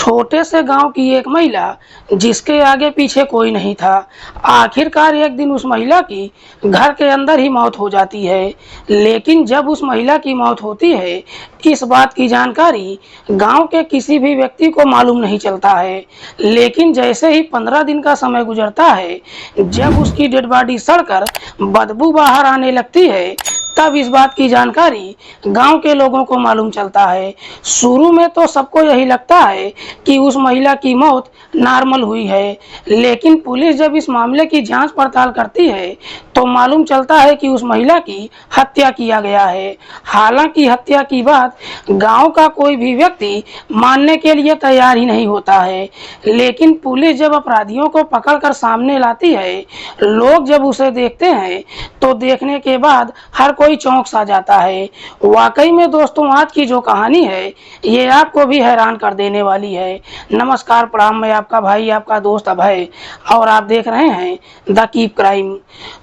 छोटे से गांव की एक महिला जिसके आगे पीछे कोई नहीं था। आखिरकार एक दिन उस महिला की घर के अंदर ही मौत हो जाती है। लेकिन जब उस महिला की मौत होती है, इस बात की जानकारी गांव के किसी भी व्यक्ति को मालूम नहीं चलता है। लेकिन जैसे ही 15 दिन का समय गुजरता है, जब उसकी डेड बॉडी सड़कर बदबू बाहर आने लगती है, तब इस बात की जानकारी गांव के लोगों को मालूम चलता है। शुरू में तो सबको यही लगता है कि उस महिला की मौत नॉर्मल हुई है, लेकिन पुलिस जब इस मामले की जांच पड़ताल करती है तो मालूम चलता है कि उस महिला की हत्या किया गया है। हालांकि हत्या की बात गांव का कोई भी व्यक्ति मानने के लिए तैयार ही नहीं होता है, लेकिन पुलिस जब अपराधियों को पकड़कर सामने लाती है, लोग जब उसे देखते हैं तो देखने के बाद हर कोई चौंक सा जाता है। वाकई में दोस्तों, आज की जो कहानी है ये आपको भी हैरान कर देने वाली है। नमस्कार, प्रणाम, मैं आपका भाई, आपका दोस्त अभय, और आप देख रहे हैं द कीप क्राइम।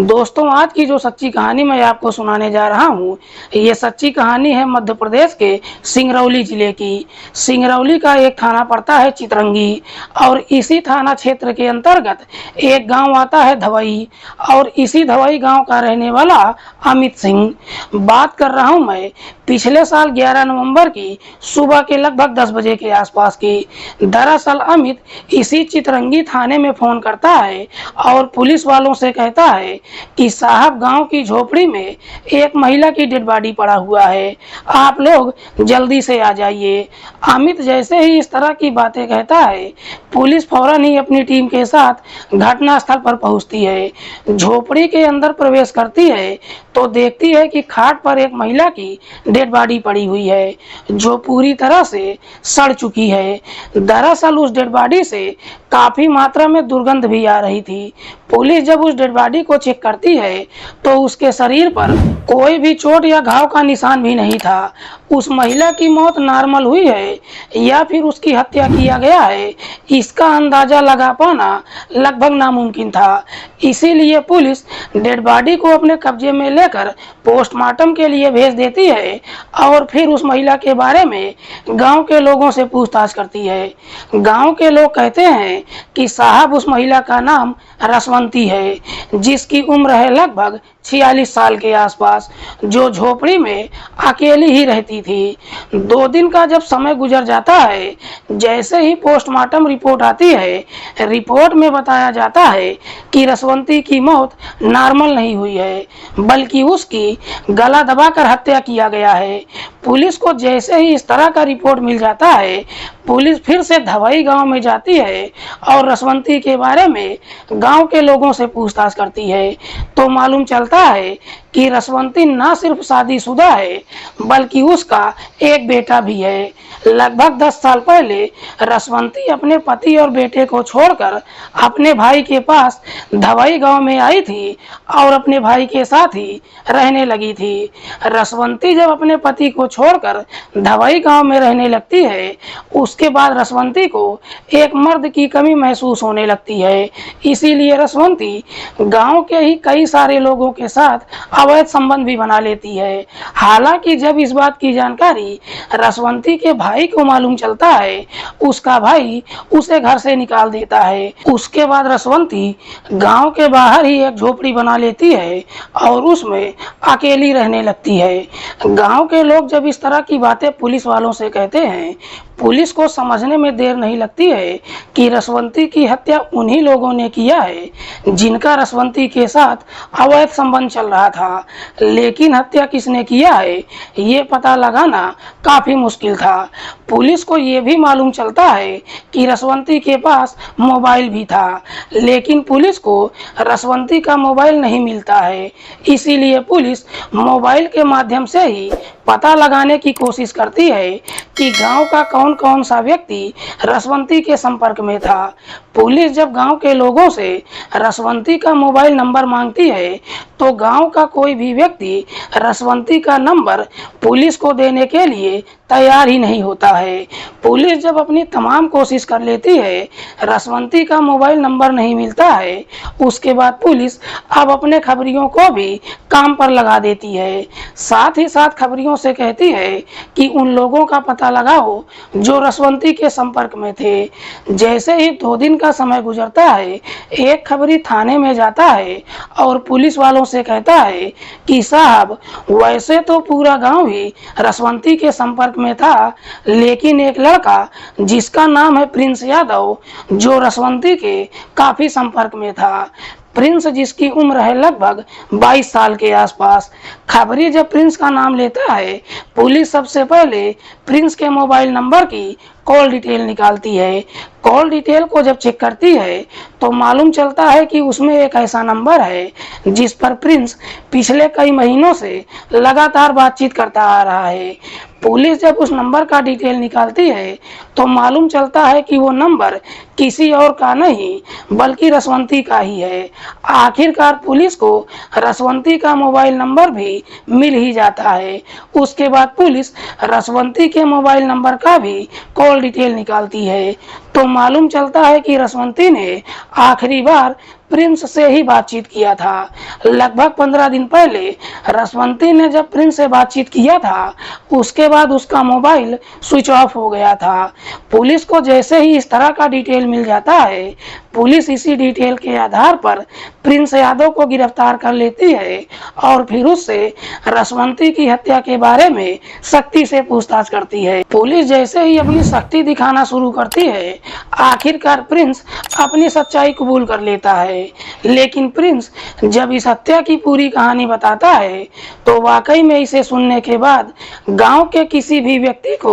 दोस्तों, आज की जो सच्ची कहानी मैं आपको सुनाने जा रहा हूँ, ये सच्ची कहानी है मध्य प्रदेश के सिंगरौली जिले की। सिंगरौली का एक थाना पड़ता है चितरंगी, और इसी थाना क्षेत्र के अंतर्गत एक गांव आता है धवई, और इसी धवई गांव का रहने वाला अमित सिंह। बात कर रहा हूं मैं पिछले साल 11 नवंबर की सुबह के लगभग 10 बजे के आसपास की। दरअसल अमित इसी चितरंगी थाने में फोन करता है और पुलिस वालों से कहता है कि साहब, गांव की झोपड़ी में एक महिला की डेड बॉडी पड़ा हुआ है, आप लोग जल्दी से आ जाइए। अमित जैसे ही इस तरह की बातें कहता है, पुलिस फौरन ही अपनी टीम के साथ घटनास्थल पर पहुंचती है। झोपड़ी के अंदर प्रवेश करती है तो देखती है कि खाट पर एक महिला की डेड बॉडी पड़ी हुई है, जो पूरी तरह से सड़ चुकी है। दरअसल उस डेड बॉडी से काफी मात्रा में दुर्गंध भी आ रही थी। पुलिस जब उस डेड बॉडी को चेक करती है तो उसके शरीर पर कोई भी चोट या घाव का निशान भी नहीं था। उस महिला की मौत नॉर्मल हुई है या फिर उसकी हत्या किया गया है, इसका अंदाजा लगा पाना लगभग नामुमकिन था। इसीलिए पुलिस डेड बॉडी को अपने कब्जे में लेकर पोस्टमार्टम के लिए भेज देती है और फिर उस महिला के बारे में गांव के लोगों से पूछताछ करती है। गांव के लोग कहते हैं कि साहब, उस महिला का नाम रसवंती है, जिसकी उम्र है लगभग 46 साल के आसपास, जो झोपड़ी में अकेली ही रहती थी। 2 दिन का जब समय गुजर जाता है, जैसे ही पोस्टमार्टम रिपोर्ट आती है, रिपोर्ट में बताया जाता है कि रसवंती की मौत नॉर्मल नहीं हुई है, बल्कि उसकी गला दबाकर हत्या किया गया है। पुलिस को जैसे ही इस तरह का रिपोर्ट मिल जाता है, पुलिस फिर से धवई गांव में जाती है और रसवंती के बारे में गांव के लोगों से पूछताछ करती है। तो मालूम चलता है कि रसवंती न सिर्फ शादीशुदा है, बल्कि उसका एक बेटा भी है। लगभग 10 साल पहले रसवंती अपने पति और बेटे को छोड़कर अपने भाई के पास धवई गांव में आई थी और अपने भाई के साथ ही रहने लगी थी। रसवंती जब अपने पति को छोड़कर धवई गांव में रहने लगती है, उसके बाद रसवंती को एक मर्द की कमी महसूस होने लगती है। इसीलिए रसवंती गांव के ही कई सारे लोगों के साथ अवैध संबंध भी बना लेती है। हालांकि जब इस बात की जानकारी रसवंती के भाई को मालूम चलता है, उसका भाई उसे घर से निकाल देता है। उसके बाद रसवंती गांव के बाहर ही एक झोपड़ी बना लेती है और उसमें अकेली रहने लगती है। गांव के लोग जब इस तरह की बातें पुलिस वालों से कहते हैं, पुलिस को समझने में देर नहीं लगती है कि रसवंती की हत्या उन्हीं लोगों ने किया है जिनका रसवंती के साथ अवैध संबंध चल रहा था। लेकिन हत्या किसने किया है, ये पता लगाना काफी मुश्किल था। पुलिस को ये भी मालूम चलता है कि रसवंती के पास मोबाइल भी था, लेकिन पुलिस को रसवंती का मोबाइल नहीं मिलता है। इसीलिए पुलिस मोबाइल के माध्यम से ही पता लगाने की कोशिश करती है कि गांव का कौन कौन सा व्यक्ति रसवंती के संपर्क में था। पुलिस जब गांव के लोगों से रसवंती का मोबाइल नंबर मांगती है तो गांव का कोई भी व्यक्ति रसवंती का नंबर पुलिस को देने के लिए तैयार ही नहीं होता है। पुलिस जब अपनी तमाम कोशिश कर लेती है, रसवंती का मोबाइल नंबर नहीं मिलता है, उसके बाद पुलिस अब अपने खबरियों को भी काम पर लगा देती है। साथ ही साथ खबरियों से कहती है कि उन लोगों का पता लगाओ जो रसवंती के संपर्क में थे। जैसे ही 2 दिन का समय गुजरता है, एक खबरी थाने में जाता है और पुलिस वालों से कहता है कि साहब, वैसे तो पूरा गांव ही रसवंती के संपर्क में था, लेकिन एक लड़का जिसका नाम है प्रिंस यादव, जो रसवंती के काफी संपर्क में था। प्रिंस, जिसकी उम्र है लगभग 22 साल के आसपास। खबरी जब प्रिंस का नाम लेता है, पुलिस सबसे पहले प्रिंस के मोबाइल नंबर की कॉल डिटेल निकालती है। कॉल डिटेल को जब चेक करती है तो मालूम चलता है कि उसमें एक ऐसा नंबर है जिस पर प्रिंस पिछले कई महीनों से लगातार बातचीत करता आ रहा है। पुलिस जब उस नंबर का डिटेल निकालती है तो मालूम चलता है कि वो नंबर किसी और का नहीं बल्कि रसवंती का ही है। आखिरकार पुलिस को रसवंती का मोबाइल नंबर भी मिल ही जाता है। उसके बाद पुलिस रसवंती के मोबाइल नंबर का भी कॉल डिटेल निकालती है तो मालूम चलता है कि रसवंती ने आखिरी बार प्रिंस से ही बातचीत किया था। लगभग 15 दिन पहले रसवंती ने जब प्रिंस से बातचीत किया था, उसके बाद उसका मोबाइल स्विच ऑफ हो गया था। पुलिस को जैसे ही इस तरह का डिटेल मिल जाता है, पुलिस इसी डिटेल के आधार पर प्रिंस यादव को गिरफ्तार कर लेती है और फिर उससे रसवंती की हत्या के बारे में सख्ती से पूछताछ करती है। पुलिस जैसे ही अपनी सख्ती दिखाना शुरू करती है, आखिरकार प्रिंस अपनी सच्चाई कबूल कर लेता है। लेकिन प्रिंस जब इस हत्या की पूरी कहानी बताता है तो वाकई में इसे सुनने के बाद गांव के किसी भी व्यक्ति को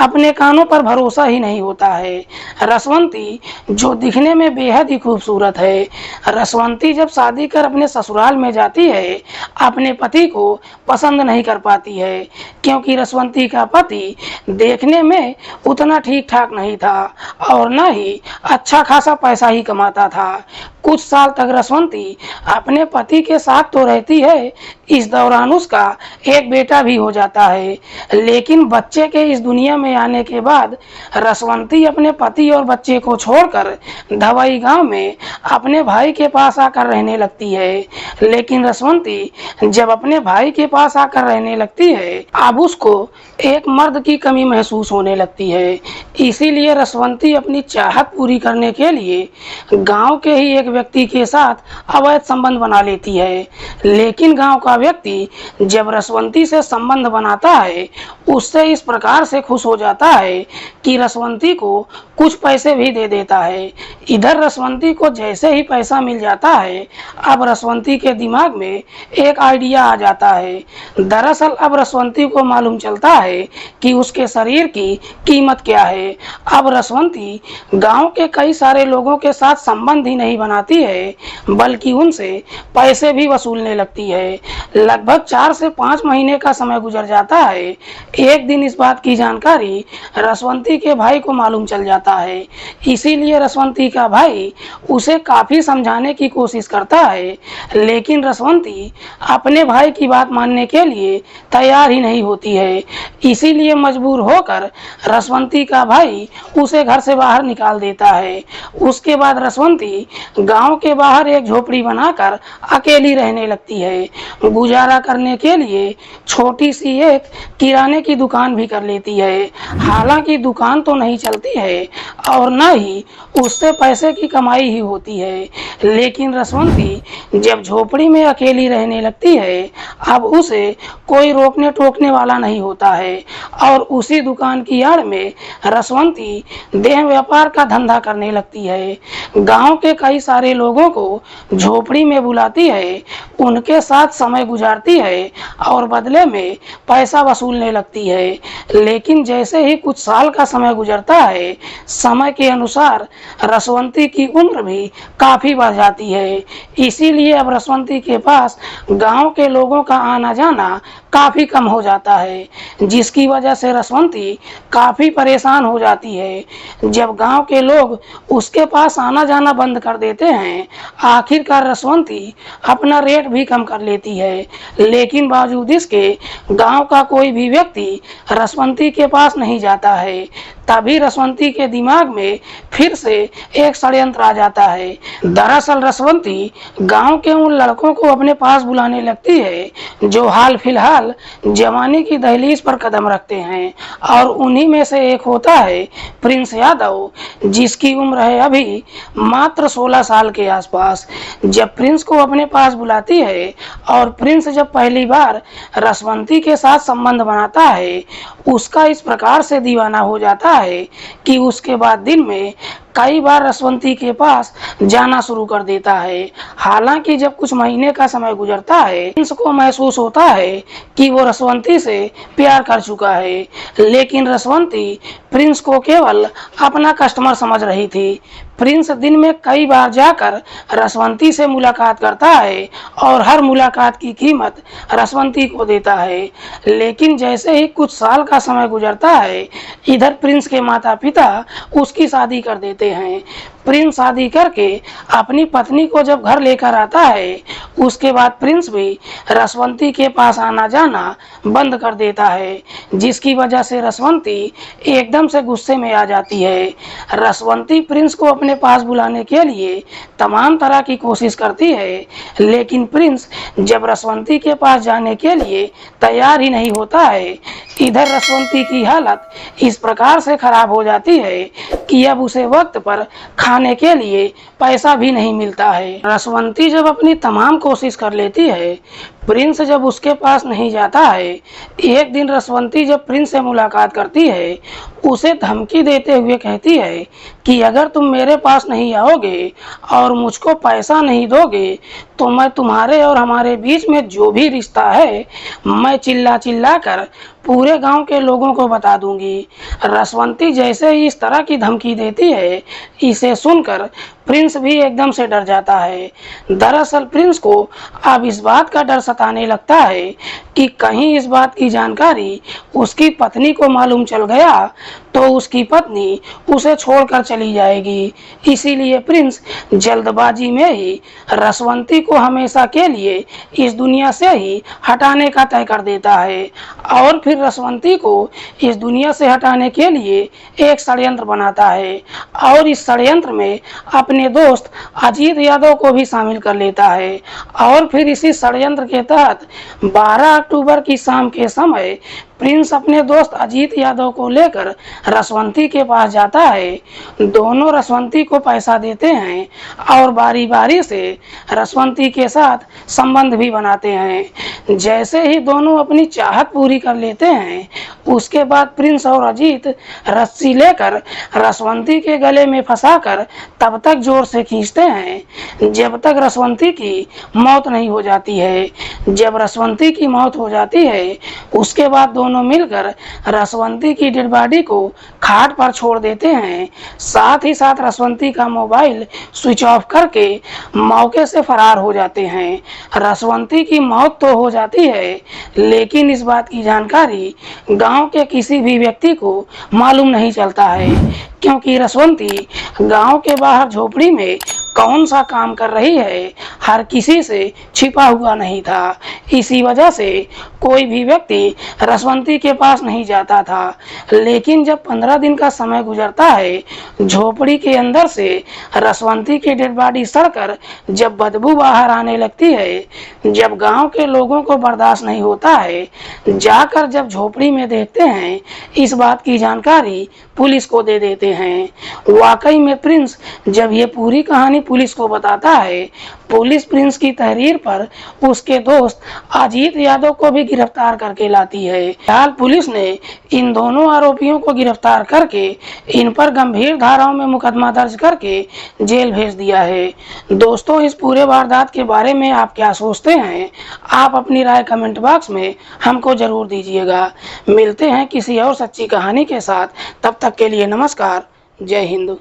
अपने कानों पर भरोसा ही नहीं होता है। रसवंती, जो दिखने में बेहद ही खूबसूरत है, रसवंती जब शादी कर अपने ससुराल में जाती है, अपने पति को पसंद नहीं कर पाती है क्योंकि रसवंती का पति देखने में उतना ठीक ठाक नहीं था और न ही अच्छा खासा पैसा ही कमाता था। कुछ साल तक रसवंती अपने पति के साथ तो रहती है, इस दौरान उसका एक बेटा भी हो जाता है। लेकिन बच्चे के इस दुनिया में आने के बाद रसवंती अपने पति और बच्चे को छोड़कर धवाई गांव में अपने भाई के पास आकर रहने लगती है। लेकिन रसवंती जब अपने भाई के पास आकर रहने लगती है, अब उसको एक मर्द की कमी महसूस होने लगती है। इसीलिए रसवंती अपनी चाहत पूरी करने के लिए गांव के ही एक व्यक्ति के साथ अवैध संबंध बना लेती है। लेकिन गांव का व्यक्ति जब रसवंती से संबंध बनाता है, उससे इस प्रकार से खुश हो जाता है कि रसवंती को कुछ पैसे भी दे देता है। इधर रसवंती को जैसे ही पैसा मिल जाता है, अब रसवंती के दिमाग में एक आइडिया आ जाता है। दरअसल अब रसवंती को मालूम चलता है कि उसके शरीर की कीमत क्या है। अब रसवंती गांव के कई सारे लोगों के साथ संबंध ही नहीं बनाती है, बल्कि उनसे पैसे भी वसूलने लगती है। लगभग 4 से 5 महीने का समय गुजर जाता है। एक दिन इस बात की जानकारी रसवंती के भाई को मालूम चल जाता है। इसीलिए रसवंती का भाई उसे काफी समझाने की कोशिश करता है, लेकिन रसवंती अपने भाई की बात मानने के लिए तैयार ही नहीं होती है। इसीलिए मजबूर होकर रसवंती का भाई उसे घर से बाहर निकाल देता है। उसके बाद रसवंती गांव के बाहर एक झोपड़ी बनाकर अकेली रहने लगती है। गुजारा करने के लिए छोटी सी एक किराने की दुकान भी कर लेती है। हालांकि दुकान तो नहीं चलती है और न ही उससे पैसे की कमाई ही होती है, लेकिन रसवंती जब झोपड़ी में अकेली रहने लगती है, अब उसे कोई रोकने टोकने वाला नहीं होता है और उसी दुकान की आड़ में रसवंती देह व्यापार का धंधा करने लगती है। गांव के कई सारे लोगों को झोपड़ी में बुलाती है, उनके साथ समय गुजारती है और बदले में पैसा वसूलने लगती है। लेकिन जैसे ही कुछ साल का समय गुजरता है, समय के अनुसार रसवंती की उम्र भी काफी बढ़ जाती है। इसीलिए अब रसवंती के पास गांव के लोगों का आना जाना काफ़ी कम हो जाता है, जिसकी वजह से रसवंती काफ़ी परेशान हो जाती है। जब गांव के लोग उसके पास आना जाना बंद कर देते हैं, आखिरकार रसवंती अपना रेट भी कम कर लेती है। लेकिन बावजूद इसके गांव का कोई भी व्यक्ति रसवंती के पास नहीं जाता है। तभी रसवंती के दिमाग में फिर से एक षड्यंत्र आ जाता है। दरअसल रसवंती गांव के उन लड़कों को अपने पास बुलाने लगती है जो हाल फिलहाल जवानी की दहलीज पर कदम रखते हैं, और उन्हीं में से एक होता है प्रिंस यादव, जिसकी उम्र है अभी मात्र 16 साल के आसपास। जब प्रिंस को अपने पास बुलाती है और प्रिंस जब पहली बार रसवंती के साथ संबंध बनाता है, उसका इस प्रकार से दीवाना हो जाता है कि उसके बाद दिन में कई बार रसवंती के पास जाना शुरू कर देता है। हालांकि जब कुछ महीने का समय गुजरता है, प्रिंस को महसूस होता है कि वो रसवंती से प्यार कर चुका है, लेकिन रसवंती प्रिंस को केवल अपना कस्टमर समझ रही थी। प्रिंस दिन में कई बार जाकर रसवंती से मुलाकात करता है और हर मुलाकात की कीमत रसवंती को देता है। लेकिन जैसे ही कुछ साल का समय गुजरता है, इधर प्रिंस के माता पिता उसकी शादी कर देते हैं। प्रिंस शादी करके अपनी पत्नी को जब घर लेकर आता है, उसके बाद प्रिंस भी रसवंती के पास आना जाना बंद कर देता है, जिसकी वजह से रसवंती एकदम से गुस्से में आ जाती है। रसवंती प्रिंस को अपने पास बुलाने के लिए तमाम तरह की कोशिश करती है, लेकिन प्रिंस जब रसवंती के पास जाने के लिए तैयार ही नहीं होता है। इधर रसवंती की हालत इस प्रकार से खराब हो जाती है कि अब उसे वक्त पर खाने के लिए पैसा भी नहीं मिलता है। रसवंती जब अपनी तमाम कोशिश कर लेती है, प्रिंस जब उसके पास नहीं जाता है, एक दिन रसवंती जब प्रिंस से मुलाकात करती है, उसे धमकी देते हुए कहती है कि अगर तुम मेरे पास नहीं आओगे और मुझको पैसा नहीं दोगे, तो मैं तुम्हारे और हमारे बीच में जो भी रिश्ता है, मैं चिल्ला चिल्ला कर पूरे गांव के लोगों को बता दूंगी। रसवंती जैसे ही इस तरह की धमकी देती है, इसे सुनकर प्रिंस भी एकदम से डर जाता है। दरअसल प्रिंस को अब इस बात का डर सताने लगता है कि कहीं इस बात की जानकारी उसकी पत्नी को मालूम चल गया तो उसकी पत्नी उसे छोड़कर चली जाएगी। इसीलिए प्रिंस जल्दबाजी में ही रसवंती को हमेशा के लिए इस दुनिया से ही हटाने का तय कर देता है, और फिर रसवंती को इस दुनिया से हटाने के लिए एक षड्यंत्र बनाता है, और इस षड्यंत्र में अपने दोस्त अजीत यादव को भी शामिल कर लेता है। और फिर इसी षड्यंत्र के तहत 12 अक्टूबर की शाम के समय प्रिंस अपने दोस्त अजीत यादव को लेकर रसवंती के पास जाता है। दोनों रसवंती को पैसा देते हैं और बारी बारी से रसवंती के साथ संबंध भी बनाते हैं। जैसे ही दोनों अपनी चाहत पूरी कर लेते हैं, उसके बाद प्रिंस और अजीत रस्सी लेकर रसवंती के गले में फंसाकर तब तक जोर से खींचते हैं जब तक रसवंती की मौत नहीं हो जाती है। जब रसवंती की मौत हो जाती है, उसके बाद दोनों मिलकर रसवंती की डेड बॉडी को खाट पर छोड़ देते हैं। साथ ही साथ रसवंती का मोबाइल स्विच ऑफ करके मौके से फरार हो जाते हैं। रसवंती की मौत तो हो जाती है, लेकिन इस बात की जानकारी गांव के किसी भी व्यक्ति को मालूम नहीं चलता है, क्योंकि रसवंती गांव के बाहर झोपड़ी में कौन सा काम कर रही है, हर किसी से छिपा हुआ नहीं था। इसी वजह से कोई भी व्यक्ति रसवंती के पास नहीं जाता था। लेकिन जब 15 दिन का समय गुजरता है, झोपड़ी के अंदर से रसवंती की डेड बॉडी सड़कर जब बदबू बाहर आने लगती है, जब गांव के लोगों को बर्दाश्त नहीं होता है, जाकर जब झोपड़ी में देखते हैं, इस बात की जानकारी पुलिस को दे देते हैं। वाकई में प्रिंस जब ये पूरी कहानी पुलिस को बताता है, पुलिस प्रिंस की तहरीर पर उसके दोस्त अजीत यादव को भी गिरफ्तार करके लाती है। फिलहाल पुलिस ने इन दोनों आरोपियों को गिरफ्तार करके इन पर गंभीर धाराओं में मुकदमा दर्ज करके जेल भेज दिया है। दोस्तों, इस पूरे वारदात के बारे में आप क्या सोचते हैं? आप अपनी राय कमेंट बॉक्स में हमको जरूर दीजिएगा। मिलते हैं किसी और सच्ची कहानी के साथ, तब तक के लिए नमस्कार। जय हिंद।